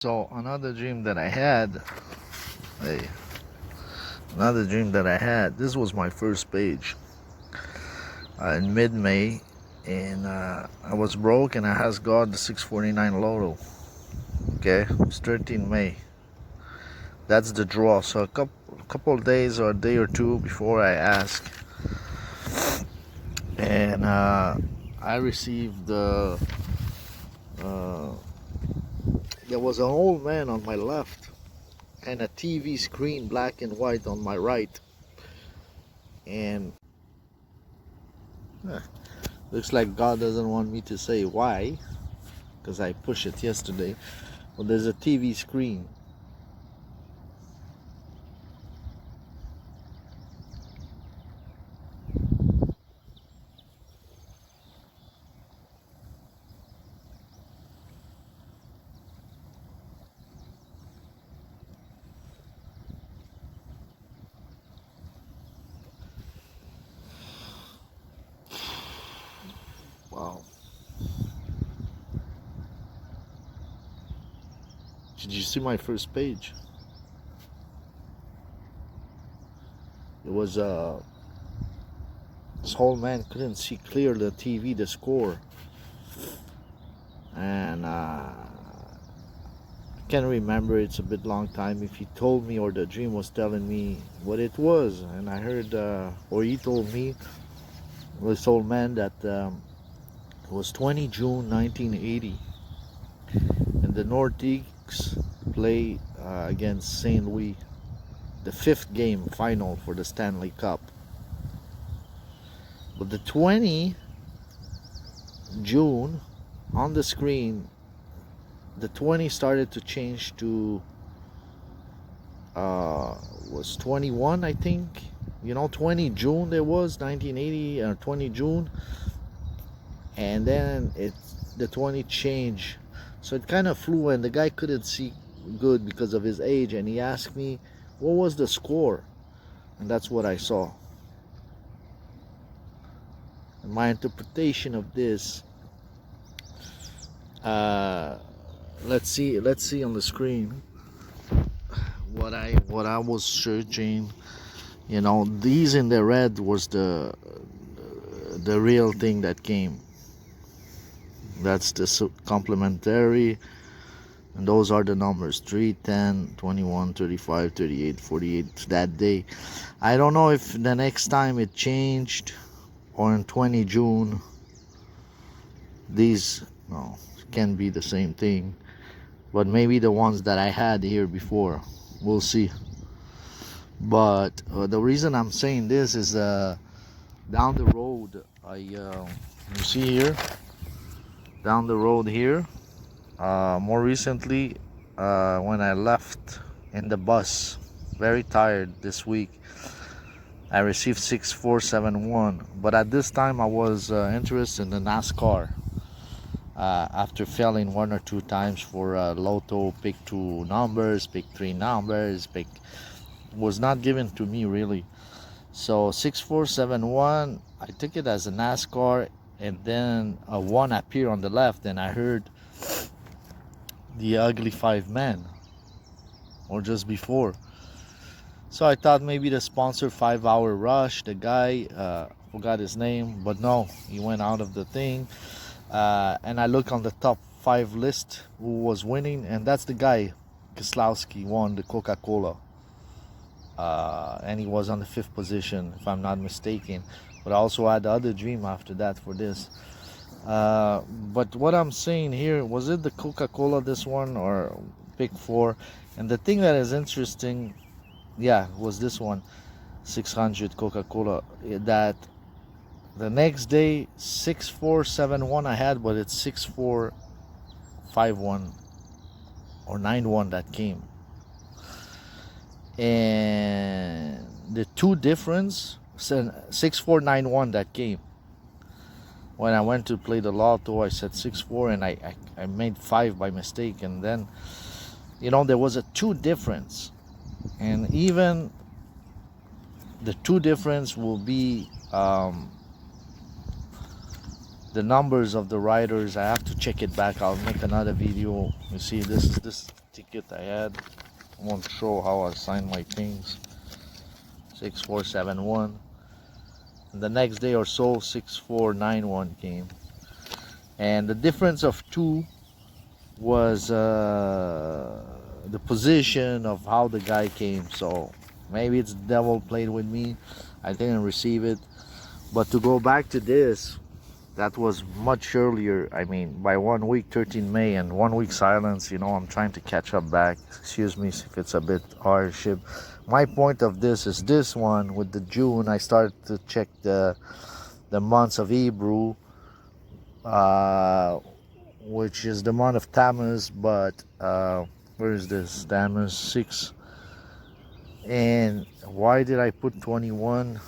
So another dream that I had, hey, another dream that I had. This was my first page in mid-May, and I was broke, and I asked God the 649 Lotto. Okay, it's 13 May. That's the draw. So a couple of days or a day or two before I asked, and I received the. There was an old man on my left, and a TV screen, black and white, on my right, and looks like God doesn't want me to say why, because I pushed it yesterday. But there's a TV screen. Wow. Did you see my first page? It was this whole man couldn't see clear the TV, the score, and I can't remember. It's a bit long time. If he told me, or the dream was telling me what it was, and I heard, or he told me, this old man, that it was 20 June 1980, and the Nordiques play against St. Louis, the fifth game final for the Stanley Cup. But the 20 June on the screen, the 20 started to change to was 21, I think. 20 June there was 1980, 20 June, and then the 20 changed, so it kind of flew, and the guy couldn't see good because of his age, and he asked me what was the score, and that's what I saw. And my interpretation of this, let's see on the screen what I was searching. These in the red was the real thing that came. That's the complementary, and those are the numbers: 3, 10, 21, 35, 38, 48 that day. I don't know if the next time it changed, or in 20 June these can be the same thing, but maybe the ones that I had here before, we'll see. But the reason I'm saying this is down the road, you see here, down the road here, more recently, when I left in the bus, very tired this week, I received 6471. But at this time I was interested in the NASCAR. After failing one or two times for Lotto, pick 2 numbers, pick 3 numbers, was not given to me really. So 6471, I took it as a NASCAR, and then a 1 appeared on the left, and I heard the ugly 5 men, or just before. So I thought maybe the sponsor 5-hour rush, the guy, forgot his name, but no, he went out of the thing. And I look on the top 5 list who was winning, and that's the guy, Keselowski, won the Coca-Cola. And he was on the 5th position, if I'm not mistaken. But I also had the other dream after that for this. But what I'm saying here, was it the Coca-Cola, this one, or pick 4? And the thing that is interesting, was this one, 600 Coca-Cola, that the next day 6471 I had, but it's 6451 or 91 that came. And the two difference, 6491 that came. When I went to play the lotto, I said 64, and I made 5 by mistake, and then there was a 2 difference, and even the 2 difference will be the numbers of the riders. I have to check it back. I'll make another video. You see, this ticket I had. I want to show how I signed my things. 6471. And the next day or so, 6491 came. And the difference of two was the position of how the guy came. So maybe it's the devil played with me. I didn't receive it. But to go back to this, that was much earlier. I mean, by 1 week, 13 May, and 1 week silence. I'm trying to catch up back. Excuse me if it's a bit hardship. My point of this is this one with the June. I started to check the months of Hebrew, which is the month of Tammuz. But where is this? Tammuz 6. And why did I put 21,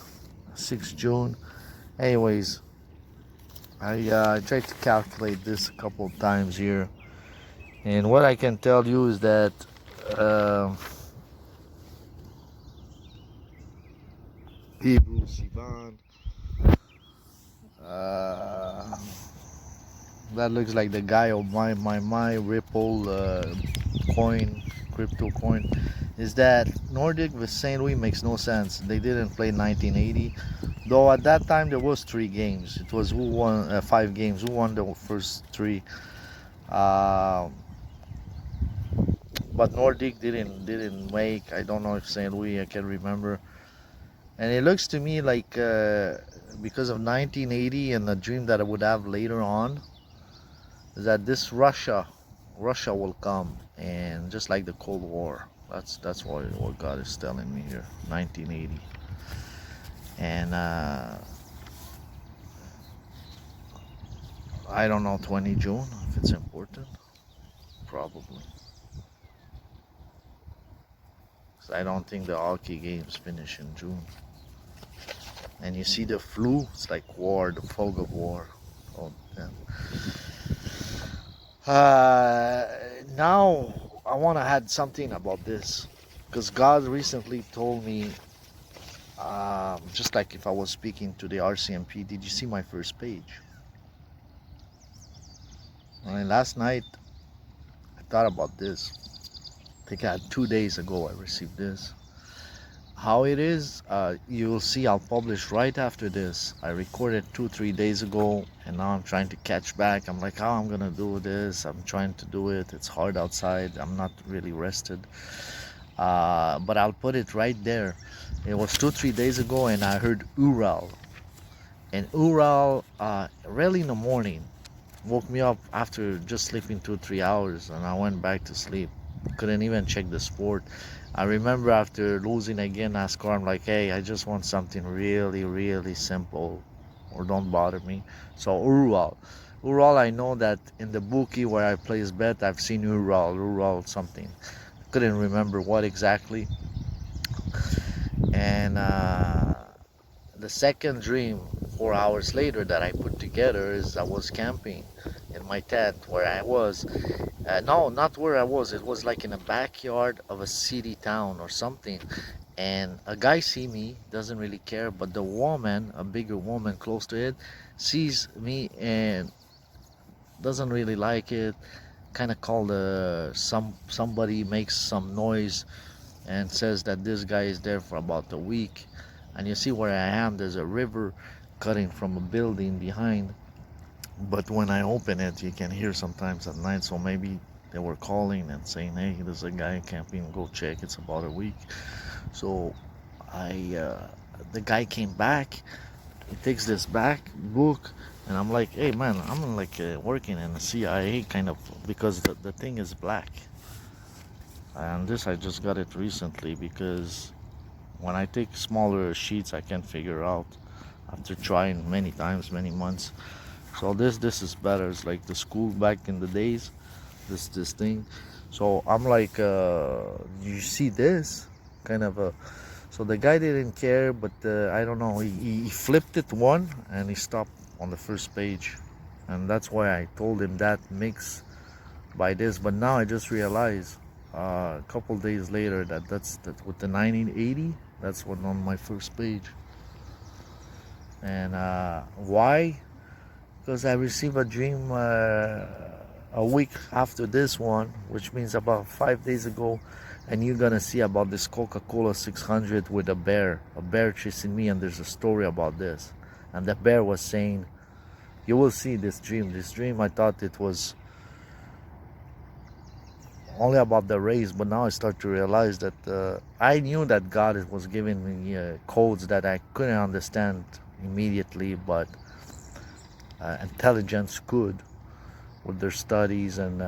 6 June? Anyways, I tried to calculate this a couple of times here, and what I can tell you is that Hebrew Sivan, that looks like the guy of my Ripple coin, crypto coin, is that Nordic with St. Louis makes no sense. They didn't play 1980. Though at that time there was 3 games. It was who won 5 games. Who won the first 3? But Nordic didn't make. I don't know if St. Louis. I can't remember. And it looks to me like because of 1980 and the dream that I would have later on, is that this Russia will come, and just like the Cold War. That's what God is telling me here. 1980. And I don't know, 20 June, if it's important. Probably. 'Cause I don't think the hockey games finish in June. And you see the flu, it's like war, the fog of war. Oh, damn. Now, I want to add something about this. Because God recently told me, just like if I was speaking to the RCMP, did you see my first page? And last night, I thought about this. I think I had 2 days ago I received this. How it is, you'll see I'll publish right after this. I recorded 2-3 days ago, and now I'm trying to catch back. I'm like, how I'm gonna do this? I'm trying to do it. It's hard outside. I'm not really rested. But I'll put it right there. It was 2-3 days ago, and I heard Ural. And Ural, early in the morning, woke me up after just sleeping 2-3 hours, and I went back to sleep. Couldn't even check the sport. I remember after losing again NASCAR, I'm like, hey, I just want something really, really simple, or don't bother me. So Ural, I know that in the bookie where I place bet, I've seen Ural something. Couldn't remember what exactly. And the second dream 4 hours later that I put together is I was camping in my tent where I was. No, not where I was. It was like in a backyard of a city town or something. And a guy see me, doesn't really care, but the woman, a bigger woman close to it, sees me and doesn't really like it. Kind of called somebody, makes some noise and says that this guy is there for about a week. And you see where I am, there's a river cutting from a building behind. But when I open it, you can hear sometimes at night. So maybe they were calling and saying, hey, there's a guy camping, go check, it's about a week. So the guy came back, he takes this back book, and I'm like, hey man, I'm like working in the CIA kind of, because the thing is black. And this, I just got it recently, because when I take smaller sheets, I can figure out after trying many times, many months. So this is better. It's like the school back in the days, this thing. So I'm like, you see this kind of a. So the guy didn't care, but I don't know. He flipped it one and he stopped on the first page, and that's why I told him that mix by this. But now I just realized a couple days later that's with the 1980. That's what on my first page. And why? Because I received a dream a week after this one, which means about 5 days ago, and you're gonna see about this Coca-Cola 600 with a bear chasing me, and there's a story about this. And the bear was saying, you will see this dream. This dream, I thought it was only about the race, but now I start to realize that I knew that God was giving me codes that I couldn't understand immediately, but intelligence could, with their studies and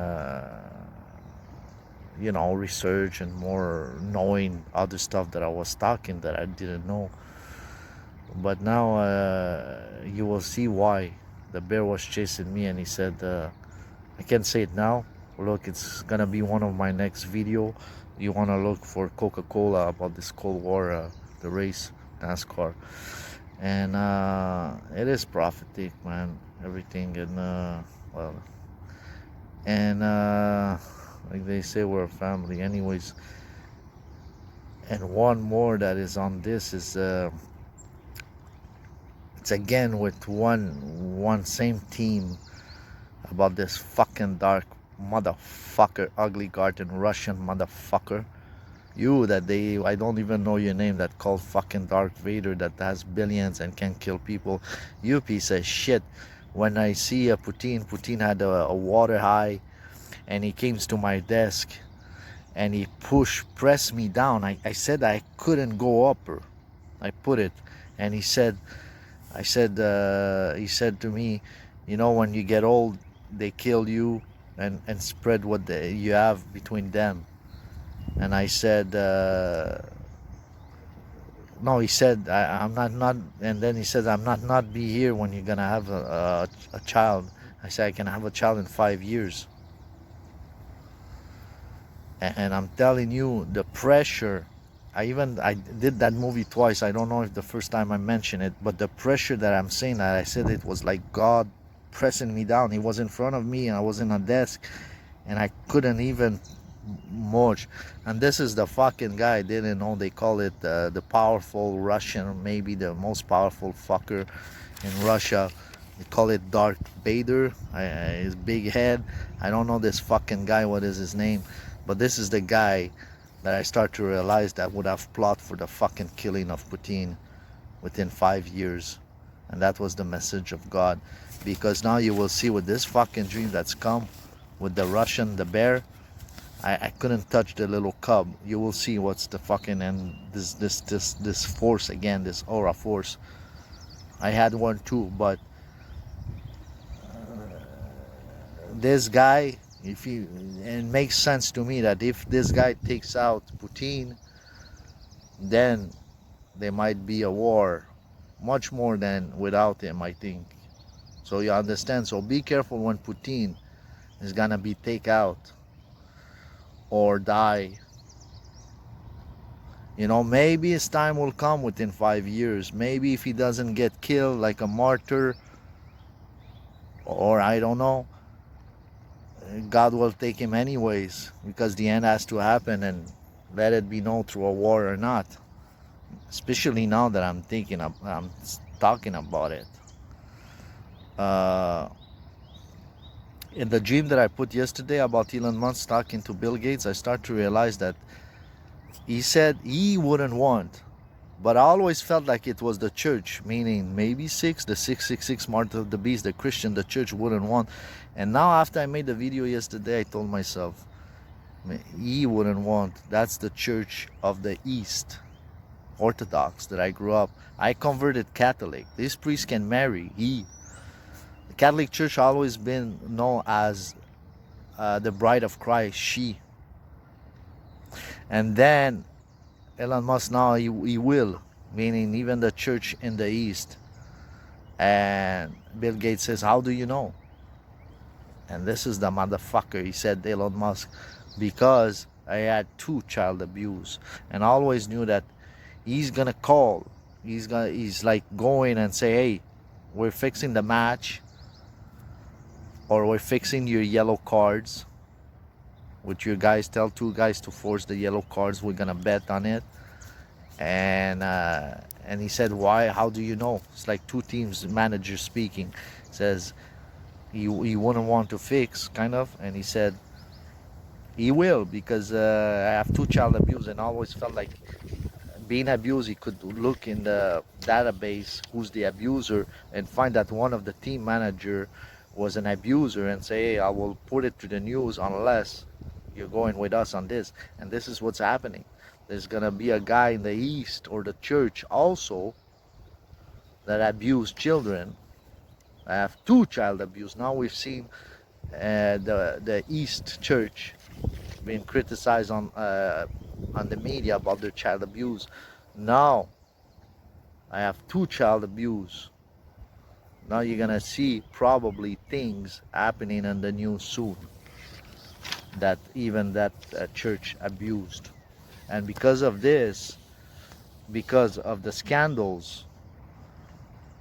research and more knowing other stuff that I was talking that I didn't know. But now you will see why the bear was chasing me, and he said, I can't say it now. Look, it's gonna be one of my next video. You wanna look for Coca-Cola about this Cold War, the race, NASCAR, and it is prophetic, man. Everything, and well, and like they say, we're a family, anyways. And one more that is on this is it's again with one same team about this fucking dark motherfucker, ugly garden Russian motherfucker. You that I don't even know your name, that called fucking Darth Vader, that has billions and can kill people. You piece of shit. When I see Putin had a water high, and he came to my desk and he pressed me down. I said I couldn't go up. I put it, and he said to me, when you get old, they kill you and spread what you have between them. And I said, no, he said, I'm not, and then he said, I'm not be here when you're gonna have a child. I said, I can have a child in 5 years. And I'm telling you, the pressure, I did that movie twice. I don't know if the first time I mentioned it, but the pressure that I'm saying, that I said it was like God pressing me down. He was in front of me, and I was in a desk, and I couldn't even much. And this is the fucking guy. I didn't know they call it the powerful Russian, maybe the most powerful fucker in Russia. They call it Darth Vader. His big head. I don't know this fucking guy. What is his name? But this is the guy that I start to realize that would have plot for the fucking killing of Putin within 5 years. And that was the message of God. Because now you will see with this fucking dream that's come with the Russian, the bear, I couldn't touch the little cub. You will see what's the fucking, and this force again, this aura force. I had one too, but this guy, it makes sense to me that if this guy takes out Putin, then there might be a war, much more than without him, I think. So you understand. So be careful when Putin is gonna be take out or die. Maybe his time will come within 5 years. Maybe if he doesn't get killed like a martyr, or I don't know, God will take him anyways, because the end has to happen, and let it be known through a war or not. Especially now that I'm talking about it. In the dream that I put yesterday about Elon Musk talking to Bill Gates, I start to realize that he said he wouldn't want, but I always felt like it was the church, meaning maybe the 666 mark of the beast, the Christian, the church wouldn't want. And now after I made the video yesterday, I told myself, he wouldn't want. That's the church of the East, Orthodox, that I grew up. I converted Catholic. This priest can marry. The Catholic Church always been known as the bride of Christ, she. And then Elon Musk now he will, meaning even the church in the East. And Bill Gates says, how do you know? And this is the motherfucker. He said, Elon Musk, because I had 2 child abuse, and I always knew that he's gonna call. He's like going and say, hey, we're fixing the match, or we're fixing your yellow cards. With your guys, tell 2 guys to force the yellow cards. We're gonna bet on it. And he said, why? How do you know? It's like 2 teams manager speaking. Says, he wouldn't want to fix, kind of, and he said he will, because I have two child abuse, and I always felt like being abused, he could look in the database who's the abuser and find that one of the team manager was an abuser and say, hey, I will put it to the news unless you're going with us on this. And this is what's happening. There's gonna be a guy in the east or the church also that abused children. I have two child abuse. Now we've seen the east church being criticized on the media about their child abuse. Now I have two child abuse. Now you're gonna see probably things happening in the news soon that even that church abused. And because of this, because of the scandals,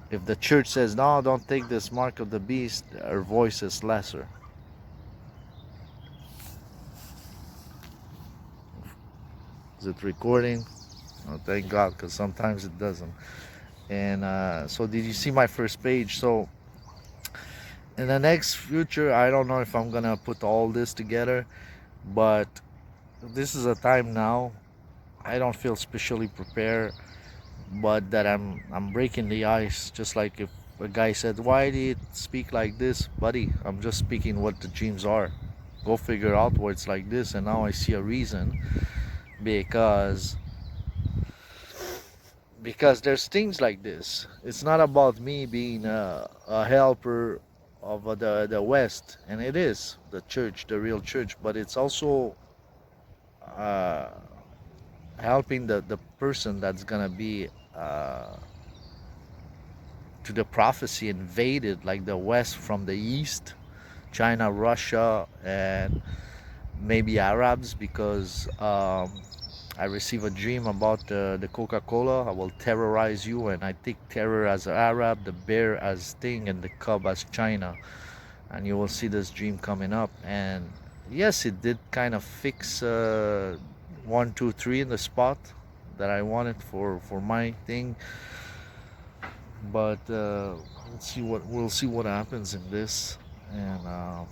if the church says no, don't take this mark of the beast, our voice is lesser. Is it recording? Oh, thank God, because sometimes it doesn't. And so did you see my first page? So in the next future, I don't know if I'm gonna put all this together, but this is a time now. I don't feel specially prepared, but that I'm breaking the ice. Just like if a guy said, "Why do you speak like this, buddy?" I'm just speaking what the dreams are. Go figure out why it's like this. And now I see a reason, because there's things like this. It's not about me being a helper of the West, and it is the church, the real church, but it's also uh, helping the person that's gonna be to the prophecy invaded, like the West from the East, China, Russia, and maybe Arabs, because I receive a dream about the Coca-Cola. I will terrorize you, and I take terror as Arab, the bear as thing, and the cub as China. And you will see this dream coming up. And yes, it did kind of fix 1, 2, 3 in the spot that I wanted for my thing. But we'll see what happens in this. And